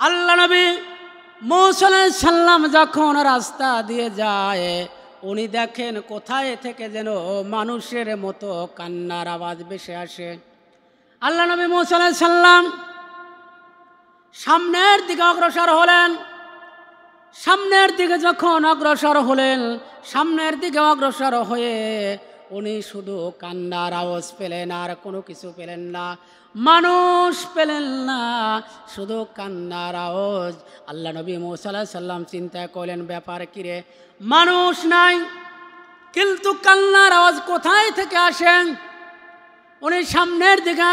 আল্লাহ নবী মূসা আলাইহিস সালাম যখন রাস্তা দিয়ে যায়, উনি দেখেন কোথায় থেকে যেন মানুষের মতো কান্নার আওয়াজ ভেসে আসে। আল্লাহ নবী মূসা আলাইহিস সালাম সামনের দিকে অগ্রসর হলেন। সামনের দিকে যখন অগ্রসর হলেন, সামনের দিকে অগ্রসর হয়ে উনি শুধু কান্নার আওয়াজ পেলেন, আর কোনো কিছু পেলেন না, মানুষ পেলেন না, শুধু কান্নার আওয়াজ। আল্লাহ নবী মূসা আলাইহিস সালাম চিন্তা করলেন, ব্যাপার কিরে, মানুষ নাই কিন্তু কান্নার আওয়াজ কোথায় থেকে আসেন? উনি সামনের দিকে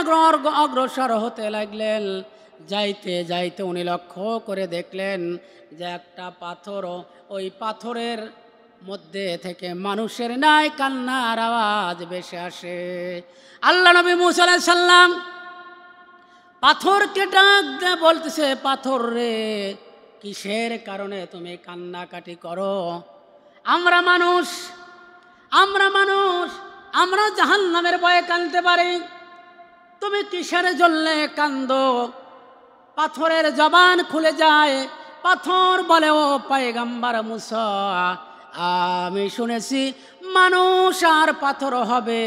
অগ্রসর হতে লাগলেন। যাইতে যাইতে উনি লক্ষ্য করে দেখলেন যে একটা পাথর, ওই পাথরের মধ্যে থেকে মানুষের নাই কান্নার আওয়াজ ভেসে আসে। আল্লাহ নবী মূসা আলাইহিস সালাম পাথরকে ডাক দিয়ে বলতেছে, পাথর রে, কিসের কারণে তুমি কান্নাকাটি করো? আমরা মানুষ, আমরা জাহান্নামের ভয়ে কাঁদতে পারি, তুমি কিসের জন্যে কান্দো? পাথরের জবান খুলে যায়, পাথর বলে, ও পয়গম্বর মূসা, আমি শুনেছি মানুষ আর পাথর হবে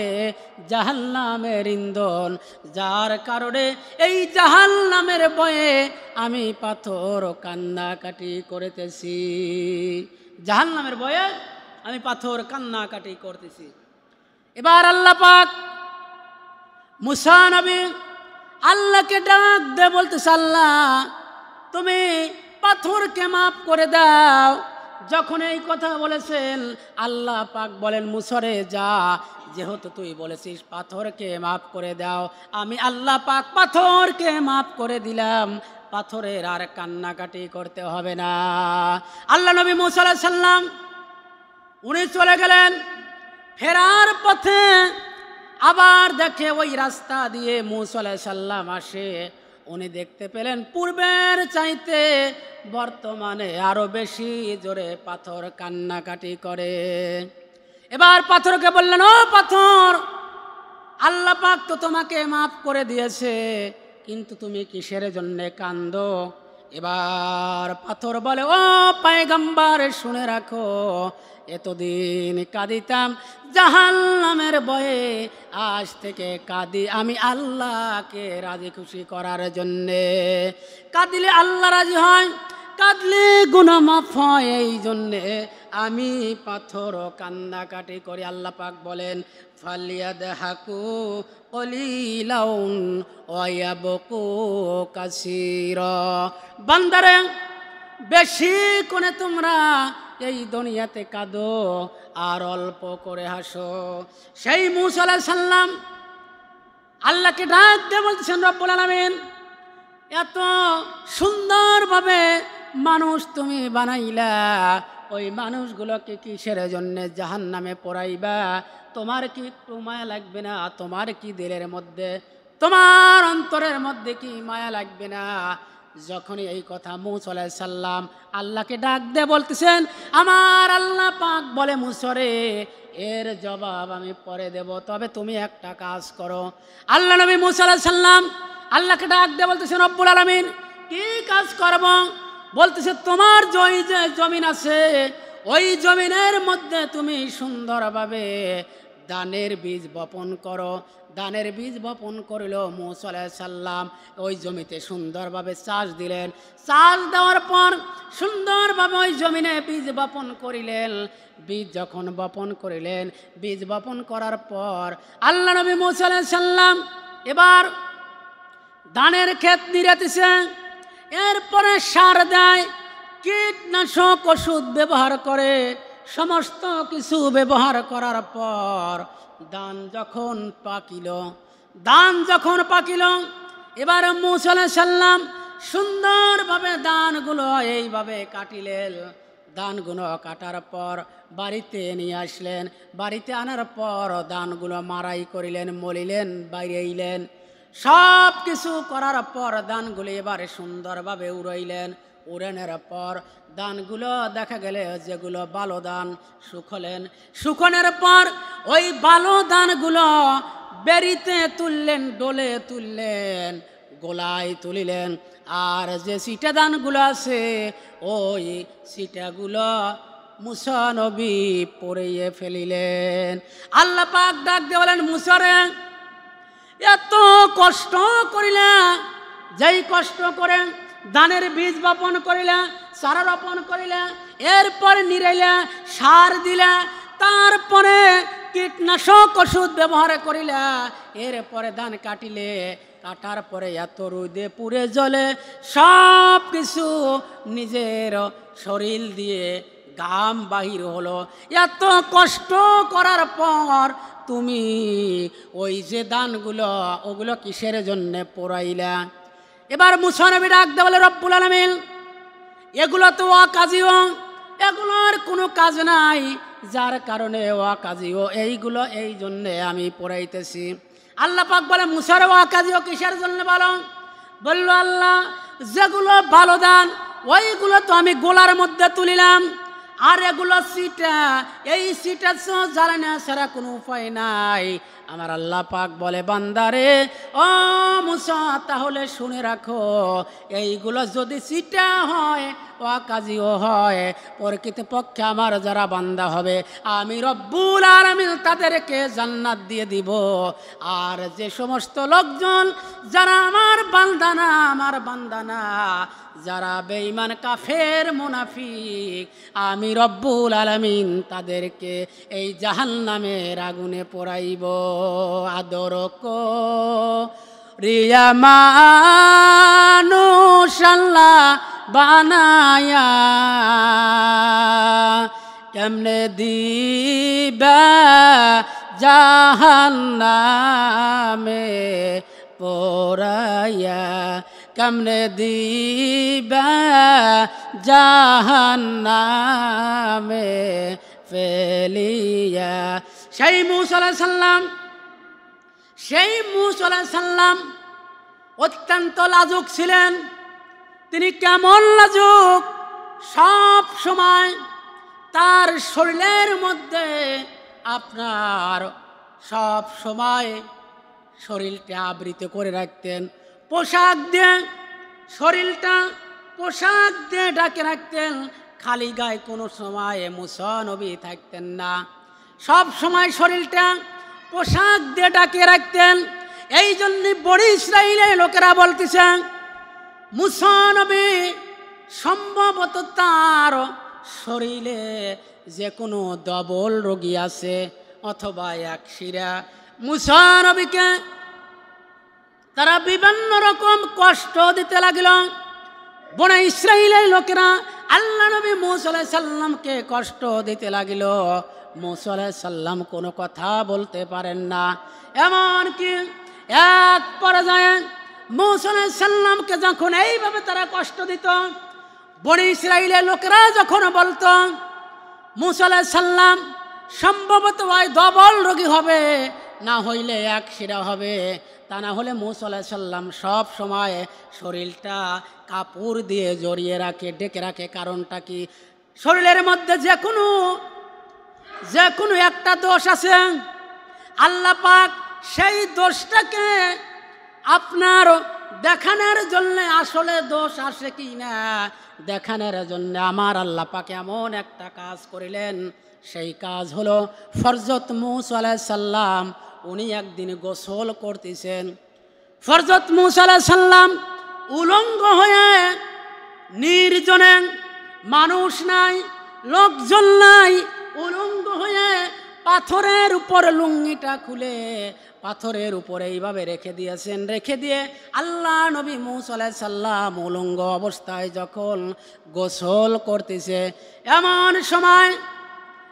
জাহান্নামের ইন্ধন, যার কারণে এই জাহান্নামের ভয়ে আমি পাথর কান্নাকাটি করতেছি। জাহান্নামের ভয়ে আমি পাথর কান্নাকাটি করতেছি। এবার আল্লাহ পাক মূসা নবী আল্লাহকে ডাক দে বলতেছে, আল্লাহ তুমি পাথরকে মাফ করে দাও। যখন এই কথা বলেছেন, আল্লাহ পাক বলেন, মূসারে যা, যেহেতু তুই বলেছিস পাথরকে মাফ করে দাও, আমি আল্লাহ পাক পাথরকে মাফ করে দিলাম, পাথরের আর কান্নাকাটি করতে হবে না। আল্লাহ নবী মূসা আলাইহিস সালাম উনি চলে গেলেন। ফেরার পথে আবার দেখে ওই রাস্তা দিয়ে মূসা আলাইহিস সালাম আসে। উনি দেখতে পেলেন পূর্বের চাইতে বর্তমানে আরো বেশি জোরে পাথর কান্নাকাটি করে। এবার পাথরকে বললেন, ও পাথর, আল্লাহ পাক তো তোমাকে মাফ করে দিয়েছে, কিন্তু তুমি কিসের জন্যে কান্দো? এবার পাথর বলে, ও পয়গম্বর শুনে রাখো, এতদিন কাঁদিতাম জাহান্নামের ভয়ে, আজ থেকে কাঁদি আমি আল্লাহকে রাজি খুশি করার জন্যে। কাঁদিলে আল্লাহ রাজি হয়, কাঁদলে গুনাহ মাফ হয়, এই জন্যে আমি পাথর কান্নাকাটি করি। আল্লাহ পাক বলেন, ফালিয়াদহাকু কলিলাউন ওয়া ইয়াবকু কাসীরা। বান্দারে, বেশি করে তোমরা এই দুনিয়াতে কাঁদো আর অল্প করে হাসো। সেই মূসা আলাইহিস সালাম আল্লাহকে ডাক দিয়ে বলতেছেন, রব্বুল আলামিন, এত সুন্দরভাবে মানুষ তুমি বানাইলা, ওই মানুষগুলোকে কিসের জন্য জাহান্নামে পোড়াইবা? তোমার কি একটু মায়া লাগবে না? তোমার কি দিলের মধ্যে, তোমার অন্তরের মধ্যে কি মায়া লাগবে না? যখনই এই কথা মূসা আলাইহিস সালাম আল্লাহকে ডাক দিয়ে বলতেছেন, আমার আল্লাহ পাক বলে, মূসা রে, এর জবাব আমি পরে দেব, তবে তুমি একটা কাজ করো। আল্লাহ নবী মূসা আলাইহিস সালাম আল্লাহকে ডাক দিয়ে বলতেছেন, রব্বুল আলামিন, কি কাজ করব? বলতেছে, তোমার যে জমিন আছে, ওই জমিনের মধ্যে তুমি সুন্দরভাবে দানের বীজ বপন করো। দানের বীজ বপন করিল মূসা আলাইহিস সালাম, ওই জমিতে সুন্দরভাবে চাষ দিলেন। চাষ দেওয়ার পর সুন্দরভাবে ওই জমিনে বীজ বপন করিলেন। বীজ যখন বপন করিলেন, বীজ বপন করার পর আল্লাহ নবী মূসা আলাইহিস সালাম এবার ধানের ক্ষেত নিড়াতেছে, এরপরে সার দেয়, কীটনাশক ওষুধ ব্যবহার করে, সমস্ত কিছু ব্যবহার করার পর ধান যখন পাকিল, এবার মূসা আলাইহিস সালাম সুন্দরভাবে ধানগুলো এইভাবে কাটিলেন। ধানগুলো কাটার পর বাড়িতে নিয়ে আসলেন। বাড়িতে আনার পর ধানগুলো মাড়াই করিলেন, মলিলেন, বাইরেইলেন। সব কিছু করার পর ধানগুলো এবারে সুন্দরভাবে উড়াইলেন। উড়ানোর পর ধানগুলো দেখা গেলে যেগুলো ভালো ধান শুকনের পর ওই ভালো ধানগুলো বেরিতে তুললেন, ডোলে তুললেন, গোলায় তুলিলেন। আর যে সিটা দানগুলো আছে ওই সিটাগুলো মুসা নবী পড়িয়ে ফেলিলেন। আল্লাহ পাক ডাক দিয়ে বলেন, মুসারে এত কষ্ট করিলা, যেই কষ্ট করে ধানের বীজ বপন করিলা, চারা রোপণ করিলা, এরপর নিরাইলা, সার দিলা, তারপরে কীটনাশক ওষুধ ব্যবহার করিলা, এরপরে ধান কাটিলে, কাটার পরে এত রোদে পুড়ে জ্বলে সব কিছু নিজের শরীর দিয়ে ঘাম বাহির হলো, এত কষ্ট করার পর তুমি ওই যে দানগুলো ওগুলো কিসের জন্যে পোড়াইলা? এবার মুসা নবী ডাক দিয়ে বলে, রব্বুল আলামিন এগুলো তো অকাজিও, এগুলোর কোনো কাজ নাই, যার কারণে অকাজিও এইগুলো এই জন্যে আমি পোড়াইতেছি। আল্লাহ পাক বলে, মুসার অকাজিও কিসের জন্য বলো? বলল, আল্লাহ যেগুলো ভালো দান ওইগুলো তো আমি গোলার মধ্যে তুলিলাম, আর এগুলো সিটা, এই সিটা জ্বালা না ছাড়া কোনো উপায় নাই। আমার আল্লাহ পাক বলে, বান্দারে ও মুসা তাহলে শুনে রাখো, এইগুলো যদি সিটা হয় অকাজিও হয়, প্রকৃতপক্ষে আমার যারা বান্দা হবে আমি রব্বুল আলামিন তাদেরকে জান্নাত দিয়ে দিব। আর যে সমস্ত লোকজন যারা আমার বান্দা না, যারা বেঈমান কাফের মুনাফিক, আমি রব্বুল আলামিন তাদেরকে এই জাহান্নামের আগুনে পোড়াইব। আদর রিয়া মানুষ আল্লাহ বানায়া কেমনে দিবা জাহান্নামে পোড়াইয়া, কেমনে দিবা জাহান্নামে ফেলিয়া। সেই মূসা আলাইহিস সালাম অত্যন্ত লাজুক ছিলেন। তিনি কেমন লাজুক, সব সময় তার শরীরের মধ্যে আপনার সব সময় শরীরটা আবৃত করে রাখতেন, পোশাক দিয়ে শরীরটা পোশাক দিয়ে ঢাকে রাখতেন। খালি গায়ে কোনো সময় মুসা নবী থাকতেন না, সব সময় শরীরটা পোশাক দিয়ে ঢাকে রাখতেন। এই জন্য বড় ইসরায়েলের লোকেরা বলতেছেন, মুসা নবী সম্ভবত তার শরীরে যে কোনো ডবল রোগী আছে অথবা এক শিরা। মুসা নবীকে তারা বিভিন্ন রকম কষ্ট দিতে লাগল। বনে ইসরায়েলের লোকেরা আল্লাহ নবী মুসা আলাইহিস সালামকে কষ্ট দিতে লাগিল। মুসা আলাইহিস সালাম কোনো কথা বলতে পারেন না। এমনকি এক পর্যায়ে মুসা আলাইহিস সালামকে যখন এইভাবে তারা কষ্ট দিত, বনে ইসরায়েলের লোকেরা যখন বলতো মুসা আলাইহিস সালাম সম্ভবত ওই ডবল রোগী হবে, না হইলে এক শিরা হবে, তা না হলে মুসা আলাইহিস সালাম সব সময় শরীরটা কাপড় দিয়ে জড়িয়ে রাখে, ডেকে রাখে। কারণটা কি? শরীরের মধ্যে যে কোনো একটা দোষ আছে, আল্লাহ পাক সেই দোষটাকে আপনার দেখানোর জন্য, আসলে দোষ আসে কি না দেখানোর জন্য আমার আল্লাহ পাক এমন একটা কাজ করিলেন। সেই কাজ হলো হযরত মুসা আলাইহিস সালাম উনি একদিন গোসল করতেছেন। হযরত মুসা আলাইহিস সালাম উলঙ্গ হয়ে নির্জনে, মানুষ নাই, লোকজন নাই, উলঙ্গ হয়ে পাথরের উপর লুঙ্গিটা খুলে পাথরের উপরে এইভাবে রেখে দিয়েছেন। রেখে দিয়ে আল্লাহ নবী মুসা আলাইহিস সালাম উলঙ্গ অবস্থায় যখন গোসল করতেছে, এমন সময়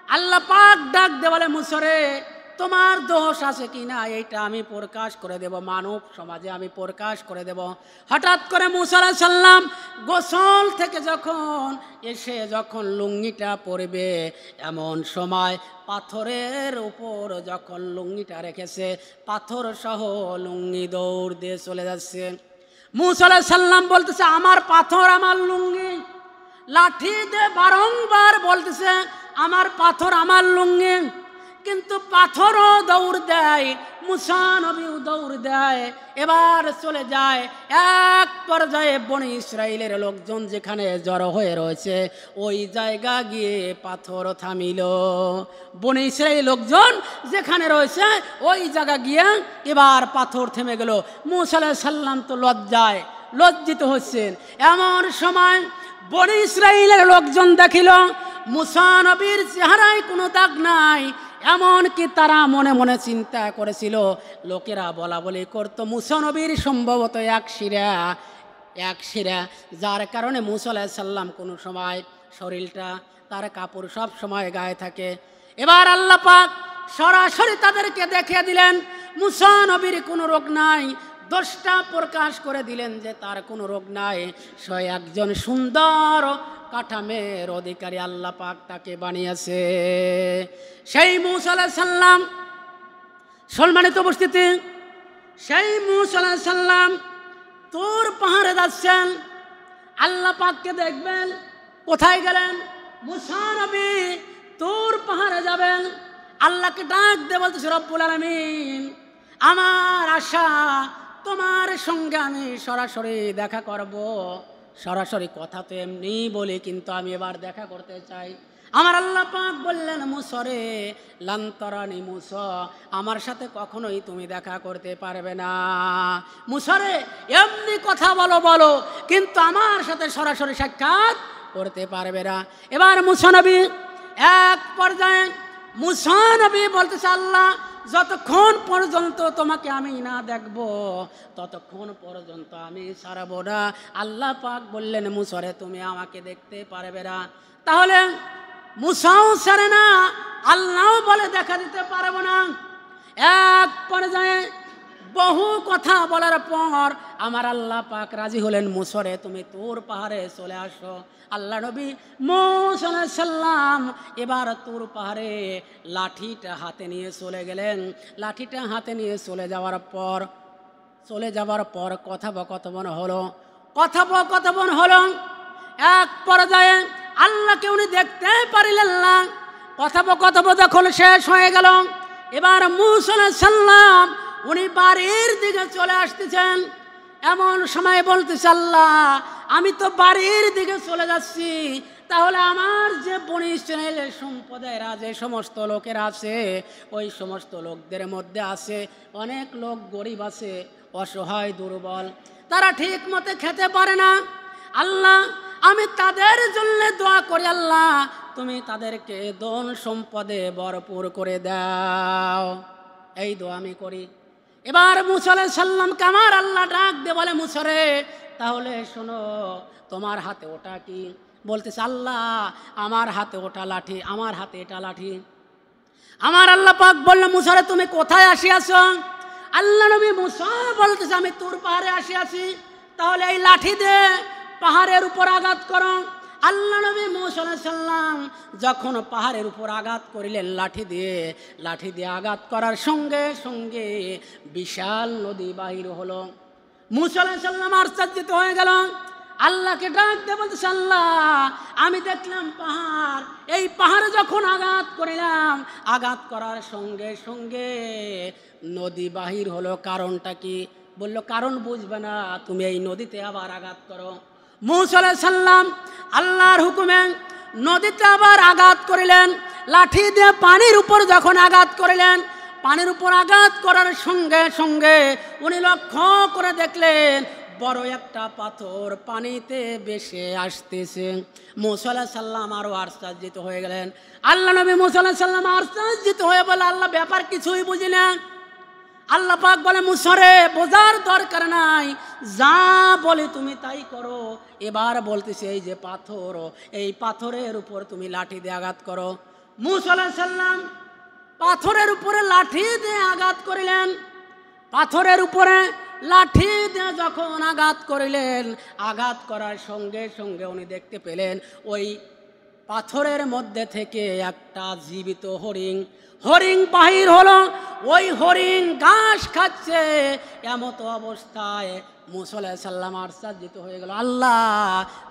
আল্লাহ পাক ডাক দিয়ে বলে, মুসা রে তোমার দোষ আছে কি না এইটা আমি প্রকাশ করে দেব, মানব সমাজে আমি প্রকাশ করে দেব। হঠাৎ করে মুসা আলাইহিস সালাম গোসল থেকে যখন লুঙ্গিটা পরবে, এমন সময় পাথরের উপর যখন লুঙ্গিটা রেখেছে, পাথর সহ লুঙ্গি দৌড় দিয়ে চলে যাচ্ছে। মুসা আলাইহিস সালাম বলতেছে, আমার পাথর, আমার লুঙ্গি। লাঠি দিয়ে বারংবার বলতেছে, আমার পাথর, আমার লুঙ্গি। কিন্তু পাথরও দৌড় দেয়। মুসা নবীও দৌড় দেয়, এবার চলে যায়। এক পর্যায়ে বনি ইসরাইলের লোকজন যেখানে জড়ো হয়ে রয়েছে ওই জায়গা গিয়ে পাথর থামিল। বনি ইসরাইলের লোকজন যেখানে রয়েছে ওই জায়গা গিয়ে এবার পাথর থেমে গেল। মুসা আলাইহিস সালাম তো লজ্জিত হচ্ছেন। এমন সময় বনি ইসরাইলের লোকজন দেখিল মুসা নবীর চেহারায় কোনো দাগ নাই। এমনকি তারা মনে মনে চিন্তা করেছিল, লোকেরা বলা বলি করতো মুসা নবীর সম্ভবত এক শিরা, যার কারণে মুসা আলাইহিস সালাম কোনো সময় শরীরটা তার কাপড় সব সময় গায়ে থাকে। এবার আল্লাহ পাক সরাসরি তাদেরকে দেখিয়ে দিলেন মুসা নবীর কোনো রোগ নাই, দোষটা প্রকাশ করে দিলেন যে তার কোনো রোগ নাই, সে একজন সুন্দর কাঠামের অধিকারী আল্লাহ পাক তাকে বানিয়েছে। সেই মুসা আলাইহিস সালাম, সম্মানিত উপস্থিতি, সেই মুসা আলাইহিস সালাম তুর পাহাড়ে যাচ্ছেন, আল্লাহ পাককে দেখবেন। কোথায় গেলেন? মুসা নবী তুর পাহাড়ে যাবেন, আল্লাহকে ডাক দিয়ে বলতেছে, রব্বুল আলামিন, আমার আশা তোমার সঙ্গে আমি সরাসরি দেখা করব। সরাসরি কথা তো এমনি বলি, কিন্তু আমি এবার দেখা করতে চাই। আমার আল্লাহ পাক বললেন, মুসরে লান তারানি, মুসা আমার সাথে কখনোই তুমি দেখা করতে পারবে না। মুসরে এমনি কথা বলো, কিন্তু আমার সাথে সরাসরি সাক্ষাৎ করতে পারবে না। এবার মুসা নবী এক পর্যায়ে মুসা নবী বলতেছে, আল্লাহ যতক্ষণ পর্যন্ত তোমাকে আমি না দেখব ততক্ষণ পর্যন্ত আমি ছাড়ব না। আল্লাহ পাক বললেন, মুসরে তুমি আমাকে দেখতে পারবে না। তাহলে মুসাও ছাড়ে না, আল্লাহও বলে দেখা দিতে পারবো না। এক পর্যায়ে বহু কথা বলার পর আমার আল্লাহ পাক রাজি হলেন, মুসরে তুমি তুর পাহাড়ে চলে আসো। আল্লাহ নবী মুসা আলাইহিস সালাম এবার তুর পাহাড়ে লাঠিটা হাতে নিয়ে চলে গেলেন। লাঠিটা হাতে নিয়ে চলে যাওয়ার পর কথোপকথন হলো। এক পর্যায়ে আল্লাহকে উনি দেখতে পারিলেন না। কথোপকথন যখন শেষ হয়ে গেল, এবার মুসা আলাইহিস সালাম উনি বাড়ির দিকে চলে আসতেছেন। এমন সময় বলতেছে, আল্লাহ আমি তো বাড়ির দিকে চলে যাচ্ছি, তাহলে আমার যে বনি ইসরাইলের সম্প্রদায়েরা যে সমস্ত লোকেরা আছে ওই সমস্ত লোকদের মধ্যে আছে অনেক লোক গরিব আছে, অসহায়, দুর্বল, তারা ঠিক মতো খেতে পারে না। আল্লাহ আমি তাদের জন্য দোয়া করি, আল্লাহ তুমি তাদেরকে ধন সম্পদে ভরপুর করে দাও, এই দোয়া আমি করি। এবার মুসা আলাইহিস সালামকে আমার আল্লাহ ডাক দিয়ে বলে, মুসরে তাহলে শোনো, তোমার হাতে ওটা কি? বলতেছে, আল্লাহ আমার হাতে ওটা লাঠি, আমার হাতে এটা লাঠি। আমার আল্লাহ পাক বলল, মুসরে তুমি কোথায় আসিয়াছ? আল্লাহ নবী মুসা বলতেছে, আমি তুর পাহাড়ে আসিয়াছি। তাহলে এই লাঠি দিয়ে পাহাড়ের উপর আঘাত করো। আল্লাহ নবী মুসা আলাইহিস সালাম যখন পাহাড়ের উপর আঘাত করিলেন লাঠি দিয়ে আঘাত করার সঙ্গে সঙ্গে বিশাল নদী বাহির হলো। মুসা আলাইহিস সালাম আশ্চর্যিত হয়ে গেল, আল্লাহকে ডাক দিয়ে বলতেছে, আল্লাহ আমি দেখলাম পাহাড়, এই পাহাড়ে যখন আঘাত করিলাম আঘাত করার সঙ্গে সঙ্গে নদী বাহির হলো, কারণটা কি? বলল, কারণ বুঝবে না, তুমি এই নদীতে আবার আঘাত করো। মুসা আলাইহিস সালাম আল্লাহর হুকুমে নদীতে আবার আঘাত করিলেন। লাঠি দিয়ে পানির উপর যখন আঘাত করিলেন, পানির উপর আঘাত করার সঙ্গে সঙ্গে উনি লক্ষ্য করে দেখলেন বড় একটা পাথর পানিতে ভেসে আসতেছে। মুসা আলাইহিস সালাম আরো আশ্চর্যিত হয়ে গেলেন। আল্লাহ নবী মুসা আলাইহিস সালাম আশ্চর্যিত হয়ে বলে, আল্লাহ ব্যাপার কিছুই বুঝি না। আল্লাহ পাক বলে, মুসরে বোঝার দরকার নাই, যা বলে তুমি তাই করো। এবার বলতেছে, এই যে পাথর, এই পাথরের উপর তুমি লাঠি দিয়ে আঘাত করো। মুসা আলাইহিস সালাম পাথরের উপরে লাঠি দিয়ে আঘাত করিলেন। পাথরের উপরে লাঠি দিয়ে যখন আঘাত করিলেন, আঘাত করার সঙ্গে সঙ্গে উনি দেখতে পেলেন ওই পাথরের মধ্যে থেকে একটা জীবিত হরিণ বাহির হলো। ওই হরিণ ঘাস খাচ্ছে। এমত অবস্থায় মুসা আলাইহিস সালাম আশ্চর্যিত হয়ে গেল, আল্লাহ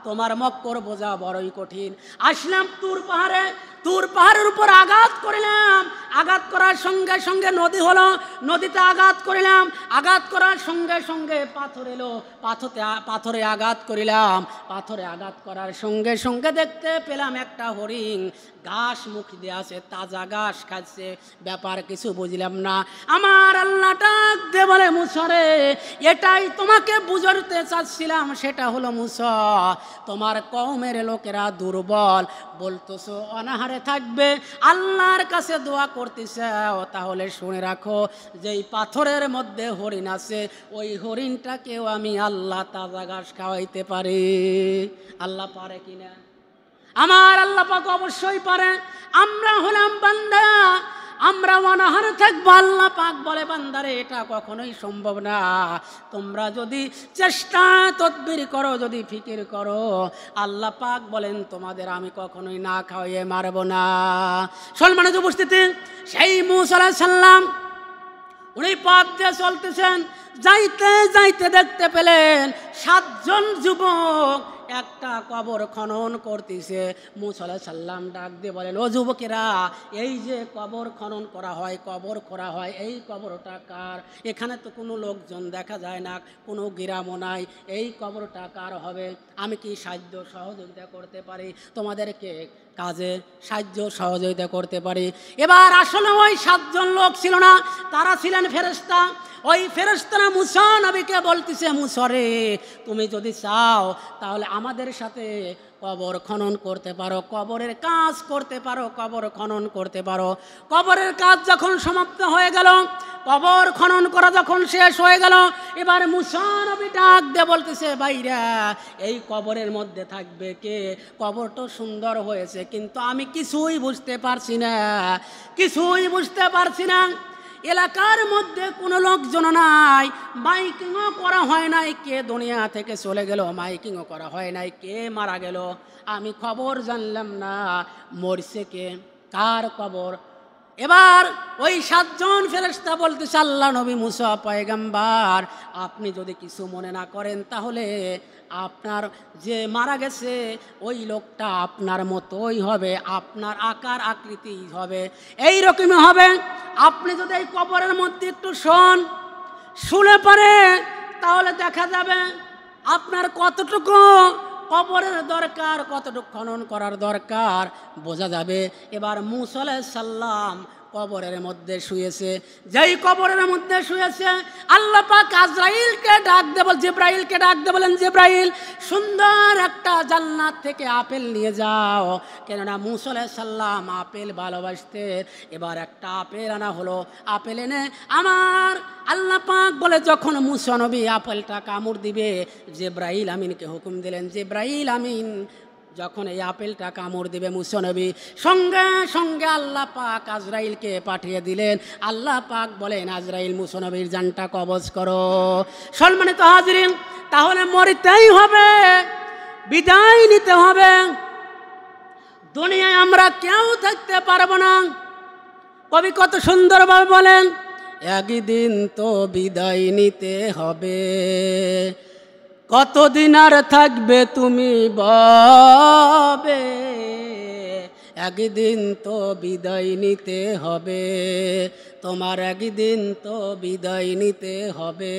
তোমার মক্কর বোঝা বড়ই কঠিন। আসলাম তুর পাহাড়ের উপর আঘাত করিলাম, আঘাত করার সঙ্গে সঙ্গে নদী হলো, নদীতে আঘাত করিলাম, আঘাত করার সঙ্গে সঙ্গে পাথর এলো, পাথরে আঘাত করিলাম, পাথরে আঘাত করার সঙ্গে সঙ্গে দেখতে পেলাম একটা হরিণ ঘাস মুখ দিয়ে আছে, তাজা ঘাস খাচ্ছে, ব্যাপার কিছু বুঝলাম না। আমার আল্লাহ ডাক দে বলে, মুসা রে, এটাই তোমাকে বুঝাতে চাচ্ছিলাম, সেটা হলো মুসা তোমার কওমের লোকেরা দুর্বল, বলতেছো অনাহারে থাকবে, আল্লাহর কাছে দোয়া করতেছে, তাহলে শুনে রাখো যেই পাথরের মধ্যে হরিণ আছে ওই হরিণটাকেও আমি আল্লাহ তাজা ঘাস খাওয়াইতে পারি। আল্লাহ পারে কিনা? আমার আল্লাহ পাক অবশ্যই পারে। আমরা হলাম বান্দা, আমরা অনাহারে থাকবো, আল্লাহ পাক বলে বান্দারে এটা কখনোই সম্ভব না, তোমরা যদি চেষ্টা তদবির করো, যদি ফিকির করো, আল্লাহ পাক বলেন তোমাদের আমি কখনোই না খাওয়াইয়ে মারব না। সম্মানিত উপস্থিতি, সেই মুসা আলাইহিস সালাম উনি পথ দিয়ে চলতেছেন, যাইতে যাইতে দেখতে পেলেন 7 জন যুবক একটা কবর খনন করতেছে। মুসা আলাইহিস সালাম ডাক দিয়ে বলেন, ও যুবকেরা, এই যে কবর খনন করা হয়, কবর করা হয়, এই কবরটা কার? এখানে তো কোনো লোকজন দেখা যায় না, কোনো গ্রামও নাই, এই কবরটা কার হবে? আমি কি সাহায্য সহযোগিতা করতে পারি? তোমাদেরকে কাজে সাহায্য সহযোগিতা করতে পারি। এবার আসলে ওই 7 জন লোক ছিল না, তারা ছিলেন ফেরেশতা। ওই ফেরেশতারা মুসা নবীকে বলতেছে, মুসা রে, তুমি যদি চাও তাহলে আমাদের সাথে কবর খনন করতে পারো, কবরের কাজ করতে পারো, কবর খনন করতে পারো। কবরের কাজ যখন সমাপ্ত হয়ে গেল, কবর খনন করা যখন শেষ হয়ে গেল, এবার মুসা নবী ডাক দিয়ে বলতেছে, ভাইরা, এই কবরের মধ্যে থাকবে কে? কবর তো সুন্দর হয়েছে, কিন্তু আমি কিছুই বুঝতে পারছি না, কিছুই বুঝতে পারছি না। এলাকার মধ্যে কোনো লোকজন নাই, মাইকিংও করা হয় নাই, কে দুনিয়া থেকে চলে গেল, মাইকিংও করা হয় নাই, কে মারা গেল আমি খবর জানলাম না, মরছে কে, কার কবর? এবার ওই 7 জন ফেরেশতা বলতেছে, আল্লাহ নবী মুসা পয়গম্বর, আপনি যদি কিছু মনে না করেন তাহলে আপনার যে মারা গেছে ওই লোকটা আপনার মতোই হবে, আপনার আকার আকৃতি হবে, এই রকমই হবে। আপনি যদি এই কবরের মধ্যে একটু শুলে পারে তাহলে দেখা যাবে আপনার কতটুকু কবরের দরকার, কতটুকু খনন করার দরকার বোঝা যাবে। এবার মুসা আলাইহিস সালাম কবরের মধ্যে শুয়েছে, যেই কবরের মধ্যে শুয়েছে আল্লাহ পাক আজরাইলকে ডাক দে বল, জিব্রাইলকে ডাক দে বলেন, জিব্রাইল, সুন্দর একটা জান্নাত থেকে আপেল নিয়ে যাও, কেননা মুসা আলাইহিস সালাম আপেল ভালোবাসতেন। এবার একটা আপেল আনা হলো, আপেল এনে আমার আল্লাহ পাক বলে যখন মুসা নবী আপেলটা কামড় দিবে, জিব্রাইল আমিনকে হুকুম দিলেন, জিব্রাইল আমিন যখন এই আপেলটা কামড় দিবে, মুসা নবী সঙ্গে সঙ্গে আল্লাহ পাক আজরাইলকে পাঠিয়ে দিলেন। আল্লাহ পাক বলেন, আজরাইল মুসা নবীর জানটা কবজ করো। সম্মানিত হাজিরিন, তাহলে মরতেই হবে, বিদায় নিতে হবে, দুনিয়ায় আমরা কেউ থাকতে পারবো না। কবি কত সুন্দরভাবে বলেন, একদিন তো বিদায় নিতে হবে, কতদিন আর থাকবে তুমি ববে, একদিন তো বিদায় নিতে হবে, তোমার একদিন তো বিদায় নিতে হবে।